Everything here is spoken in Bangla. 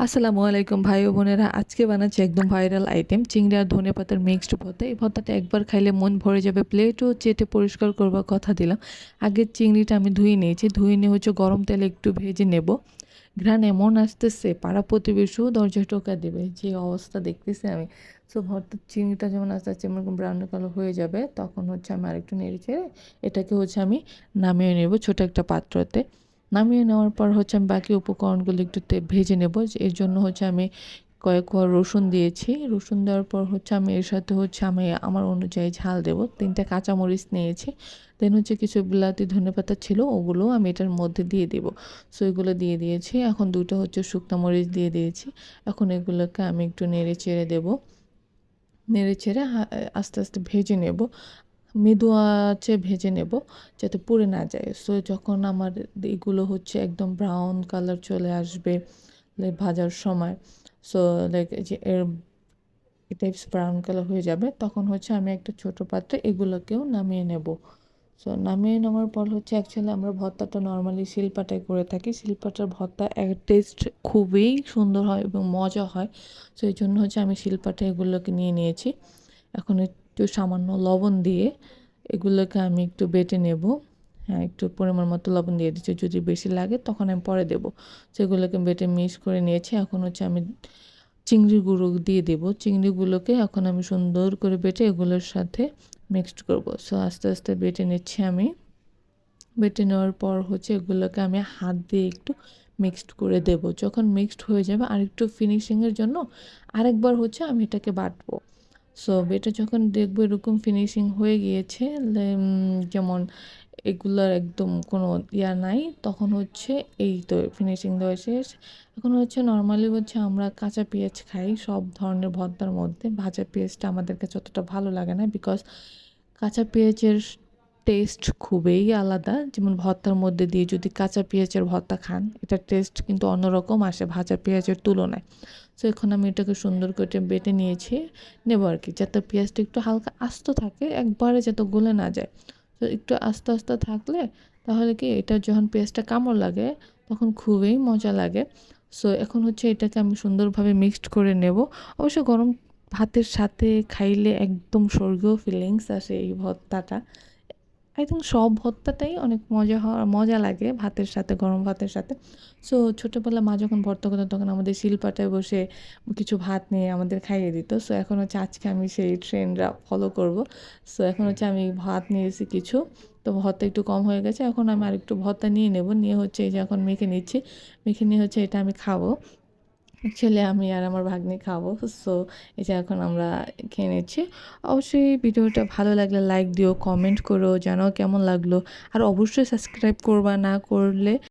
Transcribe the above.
আসসালামু আলাইকুম ভাই ও বোনেরা, আজকে বানাচ্ছি একদম ভাইরাল আইটেম চিংড়ি আর ধনেপাতার মিক্সড ভর্তা। এই ভর্তাটা একবার খাইলে মন ভরে যাবে। প্লেটও চেটে পরিষ্কার করবার কথা দিলাম। আগে চিংড়িটা আমি ধুয়ে নিয়েছি, ধুয়ে নিয়ে গরম তেলে একটু ভেজে নেব। ঘ্রাণ এমন আসতেছে, পাড়া প্রতিবেশীও দরজায় টোকা দেবে, যে অবস্থা দেখতেছি আমি। সো ভর্তার চিংড়িটা যেমন আস্তে আস্তে এরকম ব্রাউন কালার হয়ে যাবে, তখন আমি আরেকটু নেড়ে চেড়ে এটাকে আমি নামিয়ে নেব ছোটো একটা পাত্রতে। নামিয়ে নেওয়ার পর আমি বাকি উপকরণগুলো একটু ভেজে নেব। এর জন্য আমি কয়েক কোয়া রসুন দিয়েছি। রসুন দেওয়ার পর আমি এর সাথে আমি আমার অনুযায়ী ঝাল দেব। ৩টা কাঁচামরিচ নিয়েছি। দেন কিছু বিলাতি ধনেপাতা ছিল, ওগুলোও আমি এটার মধ্যে দিয়ে দেব। সো এগুলো দিয়ে দিয়েছি। এখন ২টা শুকনো মরিচ দিয়ে দিয়েছি। এখন এগুলোকে আমি একটু নেড়ে চেড়ে দেবো। নেড়ে চেড়ে আস্তে আস্তে ভেজে নেব। মৃদু আঁচে ভেজে নেব, যাতে পুড়ে না যায়। সো যখন আমার এগুলো একদম ব্রাউন কালার চলে আসবে ভাজার সময়, সো লাইক যে এটা ব্রাউন কালার হয়ে যাবে, তখন আমি একটা ছোট পাত্রে এগুলোকেও নামিয়ে নেব। সো নামিয়ে নেওয়ার পর অ্যাকচুয়ালি আমরা ভর্তাটা নর্মালি শিলপাটায় করে থাকি। শিলপাটার ভর্তা টেস্ট খুবই সুন্দর হয় এবং মজা হয়। সো এই জন্য আমি শিলপাটায় এগুলোকে নিয়ে নিয়েছি। এখন একটু সামান্য লবণ দিয়ে এগুলোকে আমি একটু বেটে নেব। হ্যাঁ, একটু পরিমাণ মতো লবণ দিয়ে দিচ্ছি, যদি বেশি লাগে তখন আমি পরে দেবো। সেগুলোকে বেটে মিক্স করে নিয়েছি। এখন আমি চিংড়ি গুঁড়ো দিয়ে দেবো। চিংড়িগুলোকে এখন আমি সুন্দর করে বেটে এগুলোর সাথে মিক্সড করব। সো আস্তে আস্তে বেটে নিচ্ছি আমি। বেটে নেওয়ার পর এগুলোকে আমি হাত দিয়ে একটু মিক্সড করে দেব। যখন মিক্সড হয়ে যাবে, আরেকটু ফিনিশিংয়ের জন্য আরেকবার আমি এটাকে বাটবো। সো বেটে যখন দেখবো এরকম ফিনিশিং হয়ে গিয়েছে, যেমন এগুলার একদম কোনো নাই, তখন এই তো ফিনিশিং দেওয়া শেষ। এখন নর্মালি আমরা কাঁচা পেঁয়াজ খাই সব ধরনের ভর্তার মধ্যে। ভাজা পেঁয়াজটা আমাদের কাছে অতটা ভালো লাগে না, বিকজ কাঁচা পেঁয়াজের টেস্ট খুবই আলাদা। যেমন ভর্তার মধ্যে দিয়ে যদি কাঁচা পেঁয়াজের ভর্তা খান, এটার টেস্ট কিন্তু অন্যরকম আসে ভাজা পেঁয়াজের তুলনায়। সো এখন আমি এটাকে সুন্দর করে বেটে নিয়েছি, নেব আর কি, যাতে পেঁয়াজটা একটু হালকা আস্ত থাকে, একবারে যাতে গলে না যায়। তো একটু আস্তে আস্তে থাকলে তাহলে কি, এটা যখন পেঁয়াজটা কামড় লাগে তখন খুবই মজা লাগে। সো এখন এটাকে আমি সুন্দরভাবে মিক্সড করে নেব। অবশ্য গরম ভাতের সাথে খাইলে একদম স্বর্গীয় ফিলিংস আসে এই ভর্তাটা। আই থিঙ্ক সব ভর্তাটাই অনেক মজা লাগে ভাতের সাথে, গরম ভাতের সাথে। সো ছোটোবেলা মা যখন ভর্তা করতো, তখন আমাদের শিলপাটায় বসে কিছু ভাত নিয়ে আমাদের খাইয়ে দিত। সো এখন আজকে আমি সেই ট্রেন্ডটা ফলো করব। সো এখন আমি ভাত নিয়েছি কিছু, তো ভর্তা একটু কম হয়ে গেছে। এখন আমি আরেকটু ভর্তা নিয়ে নেব, নিয়ে এই যে এখন মেখে নিচ্ছি। মেখে নিয়ে এটা আমি খাবো। অ্যাকচুয়ালি আমি আর আমার ভাগ্নি খাবো। সো এই যে এখন আমরা খেয়ে নিচ্ছি। অবশ্যই ভিডিওটা ভালো লাগলে লাইক দিও, কমেন্ট করো, জানাও কেমন লাগলো। আর অবশ্যই সাবস্ক্রাইব করবা, না করলে